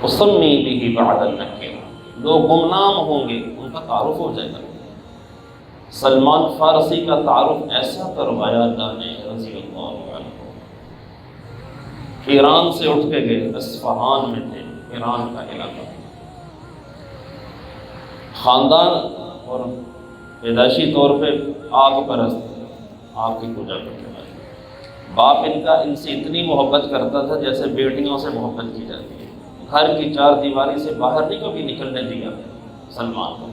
اسمی به بعد النکیر، لوگ گمنام ہوں گے، ان کا تعارف ہو جائے گا۔ سلمان فارسی کا تعارف ایسا کروایا اللہ نے رضی اللہ عنہ۔ ایران سے اٹھ کے گئے، اصفہان میں تھے، ایران کا علاقہ، خاندان اور پیدائشی طور پہ آگ پرست، آگ کی پوجا کرنے والے۔ باپ ان کا ان سے اتنی محبت کرتا تھا جیسے بیٹیوں سے محبت کی جاتی ہے۔ گھر کی چار دیواری سے باہر نہیں کبھی نکلنے دیا سلمان کو،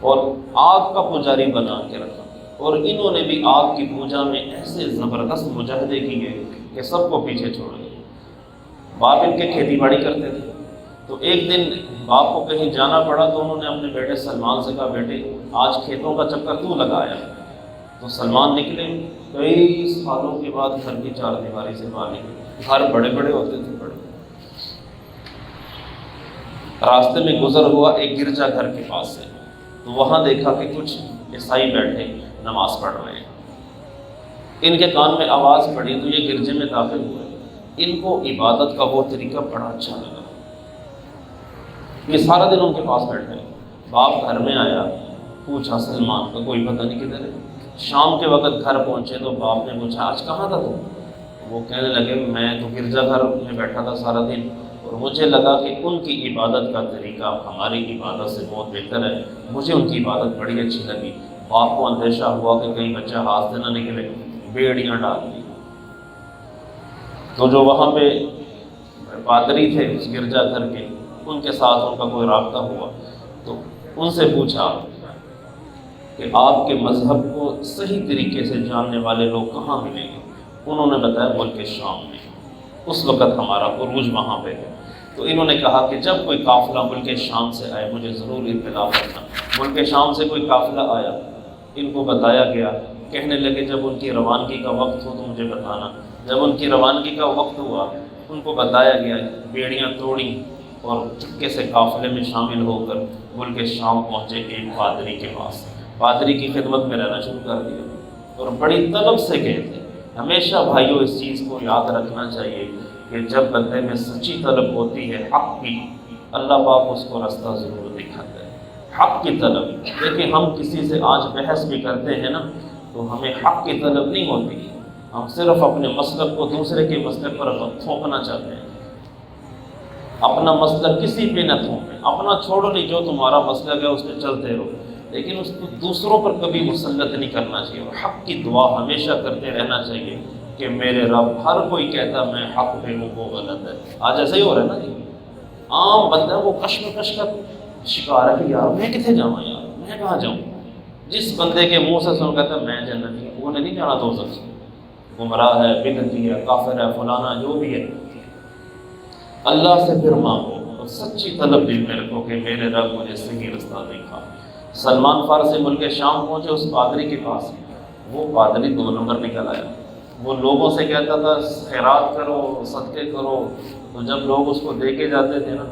اور آگ کا پجاری بنا کے رکھا۔ اور انہوں نے بھی آگ کی پوجا میں ایسے زبردست مجاہدے کیے کہ سب کو پیچھے چھوڑ دیا۔ باپ ان کے کھیتی باڑی کرتے تھے، تو ایک دن باپ کو کہیں جانا پڑا تو انہوں نے اپنے بیٹے سلمان سے کہا، بیٹے آج کھیتوں کا چکر تو لگایا۔ تو سلمان نکلے، کئی سالوں کے بعد گھر کی چار دیواری سے باہر نکلے۔ گھر بڑے بڑے ہوتے تھے، بڑے۔ راستے میں گزر ہوا ایک گرجا گھر کے پاس سے، تو وہاں دیکھا کہ کچھ عیسائی بیٹھے نماز پڑھ رہے ہیں۔ ان کے کان میں آواز پڑی تو یہ گرجے میں داخل ہوئے۔ ان کو عبادت کا وہ طریقہ بڑا اچھا لگا، یہ سارا دن ان کے پاس بیٹھے۔ باپ گھر میں آیا، پوچھا سلمان کا کوئی پتہ نہیں کدھر ہے۔ شام کے وقت گھر پہنچے تو باپ نے پوچھا آج کہاں تھا تم؟ وہ کہنے لگے میں تو گرجا گھر میں بیٹھا تھا سارا دن، اور مجھے لگا کہ ان کی عبادت کا طریقہ ہماری عبادت سے بہت بہتر ہے، مجھے ان کی عبادت بڑی اچھی لگی۔ باپ کو اندیشہ ہوا کہ کہیں بچہ ہاتھ سے نہ نکلے، بیڑیاں ڈال دی۔ تو جو وہاں پہ پادری تھے اس گرجا گھر کے، ان کے ساتھ ان کا کوئی رابطہ ہوا تو ان سے پوچھا کہ آپ کے مذہب کو صحیح طریقے سے جاننے والے لوگ کہاں ملیں گے؟ انہوں نے بتایا ملک شام میں، اس وقت ہمارا عروج وہاں پہ ہے۔ تو انہوں نے کہا کہ جب کوئی قافلہ ملک شام سے آئے مجھے ضرور اطلاع کرنا۔ ملک شام سے کوئی قافلہ آیا، ان کو بتایا گیا، کہنے لگے جب ان کی روانگی کا وقت ہو تو مجھے بتانا۔ جب ان کی روانگی کا وقت ہوا ان کو بتایا گیا، بیڑیاں توڑیں اور چپکے سے قافلے میں شامل ہو کر ملک شام پہنچے ایک پادری کے پاس۔ پادری کی خدمت میں رہنا شروع کر دیا اور بڑی طلب سے گئے تھے۔ ہمیشہ بھائیوں اس چیز کو یاد رکھنا چاہیے کہ جب بندے میں سچی طلب ہوتی ہے حق کی، اللہ پاک اس کو راستہ ضرور دکھاتا ہے۔ حق کی طلب، دیکھیں ہم کسی سے آج بحث بھی کرتے ہیں نا تو ہمیں حق کی طلب نہیں ہوتی، ہم صرف اپنے مسلک کو دوسرے کے مسلک پر تھوپنا چاہتے ہیں۔ اپنا مسلک کسی پہ نہ تھوپیں، اپنا چھوڑو نہیں، جو تمہارا مسلک ہے اس پہ چلتے رہو، لیکن اس کو دوسروں پر کبھی مسلط نہیں کرنا چاہیے۔ اور حق کی دعا ہمیشہ کرتے رہنا چاہیے کہ میرے رب، ہر کوئی کہتا میں حق پہ ہوں وہ غلط ہے، آج ایسا ہی ہو رہا ہے نا جی۔ عام بندہ وہ کشمکش کا شکار ہے کہ یار میں کتنے جاؤں، یار میں کہاں جاؤں۔ جس بندے کے منہ سے سن کہتا ہے میں جنتی ہوں، وہ نے نہیں جانا دو سب سے، گمراہ ہے، بدعتی ہے، کافر ہے، فلانا جو بھی ہے۔ اللہ سے پھر مانگو اور سچی طلب دل میں رکھو کہ میرے رب مجھے صحیح رستہ دکھا۔ سلمان فارسی ملک شام پہنچے اس پادری کے پاس، وہ پادری 2 نمبر نکل آیا۔ وہ لوگوں سے کہتا تھا خیرات کرو، صدقے کرو، تو جب لوگ اس کو دے کے جاتے تھے نا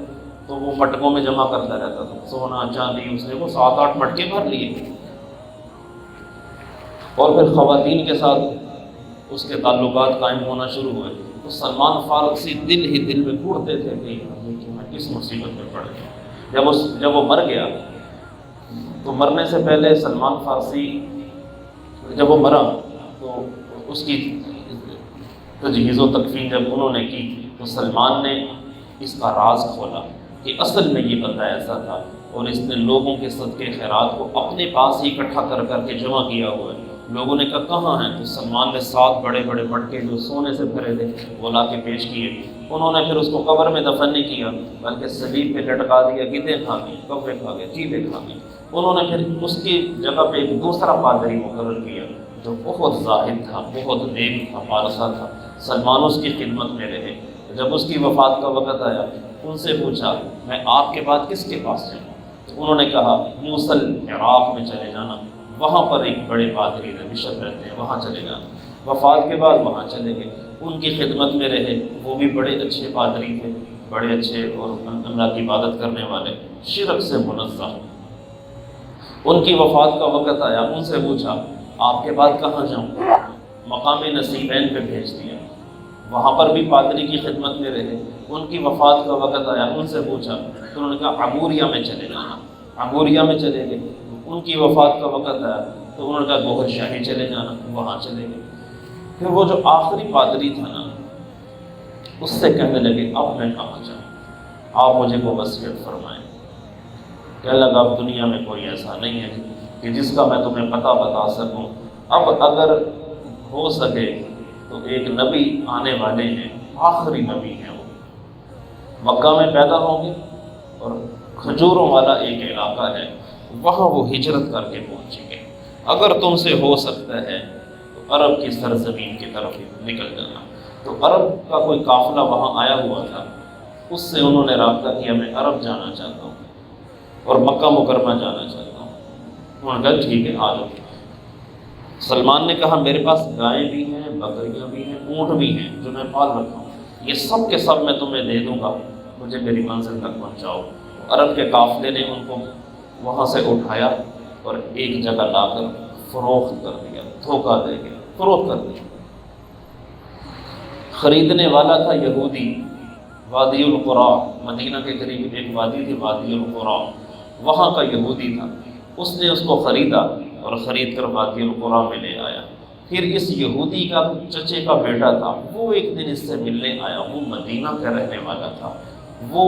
تو وہ مٹکوں میں جمع کرتا رہتا تھا، سونا چاندی، اس نے وہ 7-8 مٹکے بھر لیے۔ اور پھر خواتین کے ساتھ اس کے تعلقات قائم ہونا شروع ہوئے۔ تو سلمان فارسی دل ہی دل میں گھڑتے تھے کہ میں کس مصیبت میں پڑ گیا۔ جب وہ مر گیا تو مرنے سے پہلے سلمان فارسی جب وہ مرا تو اس کی تجہیز و تکفین جب انہوں نے کی تو سلمان نے اس کا راز کھولا کہ اصل میں یہ بندہ ایسا تھا اور اس نے لوگوں کے صدقے خیرات کو اپنے پاس ہی اکٹھا کر کر کے جمع کیا ہوا ہے۔ لوگوں نے کہا کہاں ہیں؟ تو سلمان نے 7 بڑے بڑے مٹکے جو سونے سے بھرے تھے وہ لا کے پیش کیے۔ انہوں نے پھر اس کو قبر میں دفن نہیں کیا بلکہ صلیب پہ لٹکا دیا، گدے کھا گئے، کبے کھا گئے، چیلے کھا گئے۔ انہوں نے پھر اس کی جگہ پہ ایک دوسرا پادری مقرر کیا جو بہت زاہد تھا، بہت نیک تھا، پارسا تھا۔ سلمان اس کی خدمت میں رہے۔ جب اس کی وفات کا وقت آیا ان سے پوچھا میں آپ کے بعد کس کے پاس جاؤں؟ تو انہوں نے کہا موصل عراق میں چلے جانا، وہاں پر ایک بڑے پادری بشپ رہتے ہیں، وہاں چلے جانا۔ وفات کے بعد وہاں چلے گئے، ان کی خدمت میں رہے۔ وہ بھی بڑے اچھے پادری تھے، بڑے اچھے اور اللہ کی عبادت کرنے والے، شرک سے منزہ۔ ان کی وفات کا وقت آیا، ان سے پوچھا آپ کے بعد کہاں جاؤں؟ مقام نصیبین پہ بھیج دیا۔ وہاں پر بھی پادری کی خدمت میں رہے، ان کی وفات کا وقت آیا، ان سے پوچھا تو انہوں نے کہا عبوریہ میں چلے جانا، عبوریہ میں چلے گئے۔ ان کی وفات کا وقت آیا تو انہوں نے کہا گوہر شاہی چلے جانا، وہاں چلے گئے۔ پھر وہ جو آخری پادری تھا نا، اس سے کہنے لگے اب میں کہاں جاؤں، آپ مجھے کو وصیت فرمائیں۔ کہنے لگا اب دنیا میں کوئی ایسا نہیں ہے کہ جس کا میں تمہیں پتہ بتا سکوں، اب اگر ہو سکے تو ایک نبی آنے والے ہیں، آخری نبی ہیں، وہ مکہ میں پیدا ہوں گے اور کھجوروں والا ایک علاقہ ہے، وہاں وہ ہجرت کر کے پہنچیں گے، اگر تم سے ہو سکتا ہے تو عرب کی سرزمین کی طرف نکل جانا۔ تو عرب کا کوئی قافلہ وہاں آیا ہوا تھا، اس سے انہوں نے رابطہ کیا میں عرب جانا چاہتا ہوں اور مکہ مکرمہ جانا چاہتا ہوں۔ انہوں نے کہا ٹھیک ہے آ جاؤ۔ سلمان نے کہا میرے پاس گائیں بھی ہیں، بکریاں بھی ہیں، اونٹ بھی ہیں جو میں پال رکھا ہوں، یہ سب کے سب میں تمہیں دے دوں گا، مجھے میری منزل تک پہنچاؤ۔ عرب کے قافلے نے ان کو وہاں سے اٹھایا اور ایک جگہ لا کر فروخت کر دیا، دھوکہ دے کے فروخت کر دیا۔ خریدنے والا تھا یہودی، وادی القریٰ، مدینہ کے قریب ایک وادی تھی وادی القریٰ، وہاں کا یہودی تھا، اس نے اس کو خریدا اور خرید کر وادی القریٰ میں لے آیا۔ پھر اس یہودی کا چچے کا بیٹا تھا، وہ ایک دن اس سے ملنے آیا، وہ مدینہ کا رہنے والا تھا، وہ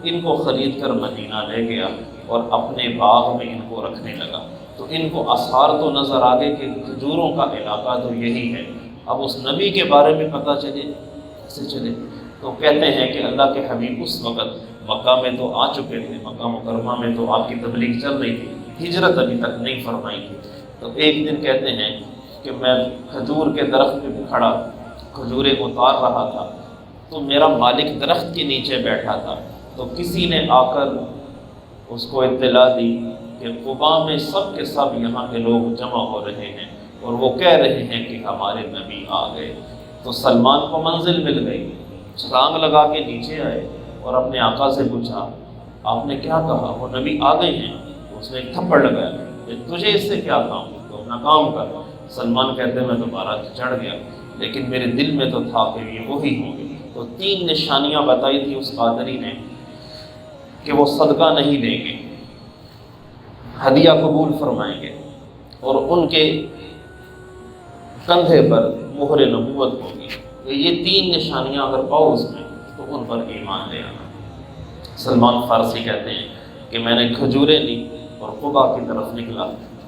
ان کو خرید کر مدینہ لے گیا اور اپنے باغ میں ان کو رکھنے لگا۔ تو ان کو آثار تو نظر آ گئے کہ کھجوروں کا علاقہ تو یہی ہے۔ اب اس نبی کے بارے میں پتہ چلے کیسے چلے؟ تو کہتے ہیں کہ اللہ کے حبیب اس وقت مکہ میں تو آ چکے تھے، مکہ مکرمہ میں تو آپ کی تبلیغ چل رہی تھی، ہجرت ابھی تک نہیں فرمائی تھی۔ تو ایک دن کہتے ہیں کہ میں کھجور کے درخت پہ کھڑا کھجوریں اتار رہا تھا، تو میرا مالک درخت کے نیچے بیٹھا تھا، تو کسی نے آ کر اس کو اطلاع دی کہ قباء میں سب کے سب یہاں کے لوگ جمع ہو رہے ہیں اور وہ کہہ رہے ہیں کہ ہمارے نبی آ گئے۔ تو سلمان کو منزل مل گئی، چھلانگ لگا کے نیچے آئے اور اپنے آقا سے پوچھا آپ نے کیا کہا؟ وہ نبی آ گئے ہیں۔ اس نے ایک تھپڑ لگایا کہ تجھے اس سے کیا کام، تو اپنا کام کر۔ سلمان کہتے ہیں میں دوبارہ چڑھ گیا، لیکن میرے دل میں تو تھا کہ یہ وہی ہوں گے۔ تو 3 نشانیاں بتائی تھی اس قادری نے کہ وہ صدقہ نہیں لیں گے، ہدیہ قبول فرمائیں گے، اور ان کے کندھے پر مہر نبوت ہوگی۔ تو یہ 3 نشانیاں اگر پاؤ اس میں تو ان پر ایمان لے آنا۔ سلمان فارسی کہتے ہیں کہ میں نے کھجوریں لی اور قباء کی طرف نکلا،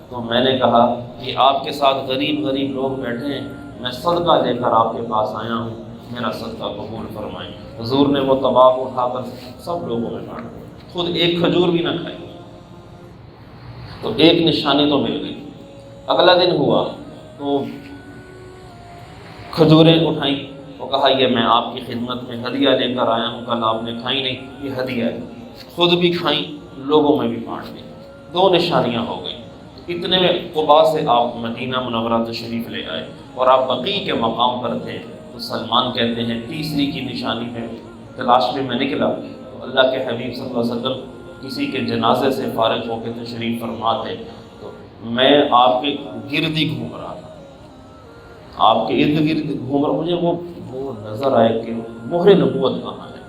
تو میں نے کہا کہ آپ کے ساتھ غریب لوگ بیٹھے ہیں، میں صدقہ لے کر آپ کے پاس آیا ہوں، میرا صدقہ قبول فرمائیں۔ حضور نے وہ طباق اٹھا کر سب لوگوں میں بانٹ دیا، خود ایک کھجور بھی نہ کھائی۔ تو ایک نشانی تو مل گئی۔ اگلا دن ہوا تو کھجوریں اٹھائیں، وہ کہا یہ میں آپ کی خدمت میں ہدیہ لے کر آیا ہوں، کل آپ نے کھائی نہیں، یہ ہدیہ ہے، خود بھی کھائیں لوگوں میں بھی بانٹ دیں۔ 2 نشانیاں ہو گئیں۔ اتنے میں قباء سے آپ مدینہ منورہ تشریف لے آئے اور آپ بقیع کے مقام پر تھے۔ تو سلمان کہتے ہیں تیسری کی نشانی میں تلاش میں میں نکلا تو اللہ کے حبیب صلی اللہ علیہ وسلم کسی کے جنازے سے فارغ ہو کے تشریف فرما تھے، تو میں آپ کے گرد ہی گھوم رہا تھا، آپ کے ارد گرد گھوم رہا، مجھے وہ نظر آئے کہ مہر نبوت کہاں ہے۔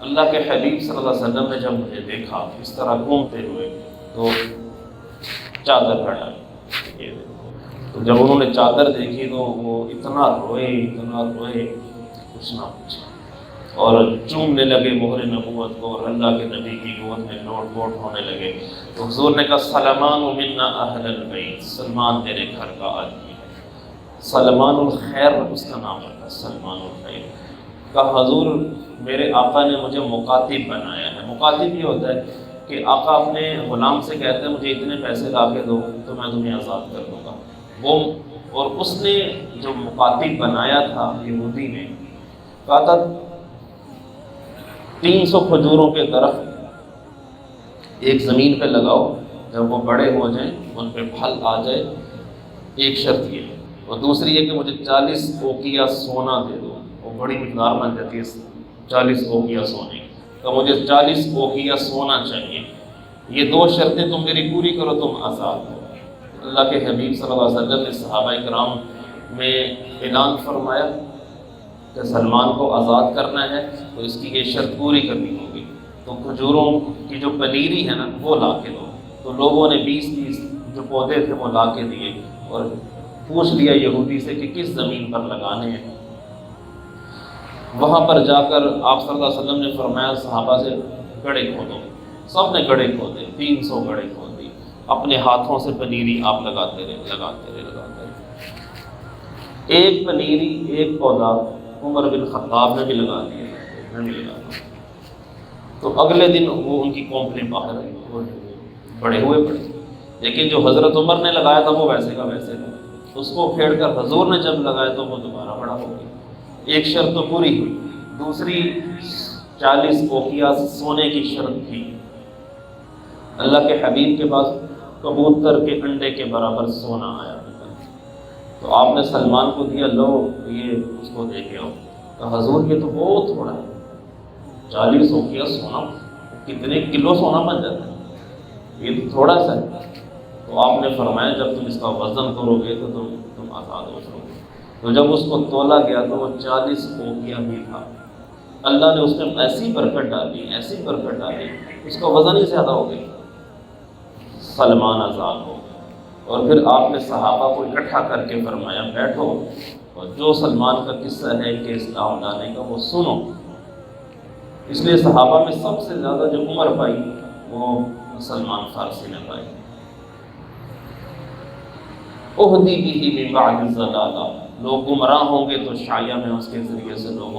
اللہ کے حبیب صلی اللہ علیہ وسلم نے جب مجھے دیکھا اس طرح گھومتے ہوئے تو چادر ہٹائی، تو جب انہوں نے چادر دیکھی تو وہ اتنا روئے کچھ نہ پوچھا، اور چومنے لگے مہر نبوت کو اور اللہ کے نبی کی گود میں لوٹ پوٹ ہونے لگے۔ تو حضور نے کہا سلمان منا اہل البیت، سلمان میرے گھر کا آدمی ہے، سلمان الخیر اس کا نام رکھا، سلمان الخیر۔ کہا حضور میرے آقا نے مجھے مکاتب بنایا ہے۔ مکاتب یہ ہوتا ہے کہ آقا اپنے غلام سے کہتے ہیں مجھے اتنے پیسے لا کے دو تو میں تمہیں آزاد کر دوں گا، وہ اور اس نے جو مکاتب بنایا تھا یہودی نے، کہا تھا 300 کھجوروں کے درخت ایک زمین پہ لگاؤ، جب وہ بڑے ہو جائیں ان پہ پھل آ جائے، ایک شرط یہ ہے، اور دوسری یہ کہ مجھے 40 اوقیہ سونا دے دو، وہ بڑی مقدار بن جاتی ہے 40 اوقیہ سونے، تو مجھے 40 اوقیہ سونا چاہیے، یہ 2 شرطیں تم میری پوری کرو تم آزاد ہو۔ اللہ کے حبیب صلی اللہ علیہ وسلم نے صحابہ کرام میں اعلان فرمایا کہ سلمان کو آزاد کرنا ہے تو اس کی یہ شرط پوری کرنی ہوگی، تو کھجوروں کی جو پنیری ہے نا وہ لا کے دو۔ تو لوگوں نے 20 جو پودے تھے وہ لا کے دیے اور پوچھ لیا یہودی سے کہ کس زمین پر لگانے ہیں۔ وہاں پر جا کر آپ صلی اللہ علیہ وسلم نے فرمایا صحابہ سے گڑھے کھودو، سب نے گڑھے کھودے، 300 گڑھے کھود دی، اپنے ہاتھوں سے پنیری آپ لگاتے رہے۔ ایک پنیری، ایک پودا عمر بن خطاب نے بھی لگا دیا، تو اگلے دن وہ ان کی کونپلیں باہر آئی، وہ بڑے ہوئے پڑے، لیکن جو حضرت عمر نے لگایا تھا وہ ویسے کا ویسے تھا، اس کو پھیڑ کر حضور نے جب لگایا تو وہ دوبارہ بڑا ہو گیا۔ ایک شرط تو پوری ہوئی، دوسری 40 اوقیہ سونے کی شرط تھی۔ اللہ کے حبیب کے پاس کبوتر کے انڈے کے برابر سونا آیا، تو آپ نے سلمان کو دیا، لو یہ اس کو دے کے آؤ۔ تو حضور یہ تو بہت تھوڑا ہے، 40 اوقیہ سونا کتنے کلو سونا بن جاتا ہے، یہ تو تھوڑا سا ہے۔ تو آپ نے فرمایا جب تم اس کا وزن کرو گے تو تم آزاد ہو جاؤ گے۔ تو جب اس کو تولا گیا تو وہ 40 اوقیہ بھی تھا۔ اللہ نے اس میں ایسی برکت ڈالی، اس کا وزن ہی زیادہ ہو گیا، سلمان آزاد ہو گیا۔ اور پھر آپ نے صحابہ کو اکٹھا کر کے فرمایا بیٹھو اور جو سلمان کا قصہ ہے کہ اسلام لانے کا وہ سنو۔ اس لیے صحابہ میں سب سے زیادہ جو عمر پائی وہ سلمان فارسی نے پائی۔ اہدی بھی من بعد الضلالہ، لوگ گمراہ ہوں گے تو شایعہ میں اس کے ذریعے سے لوگوں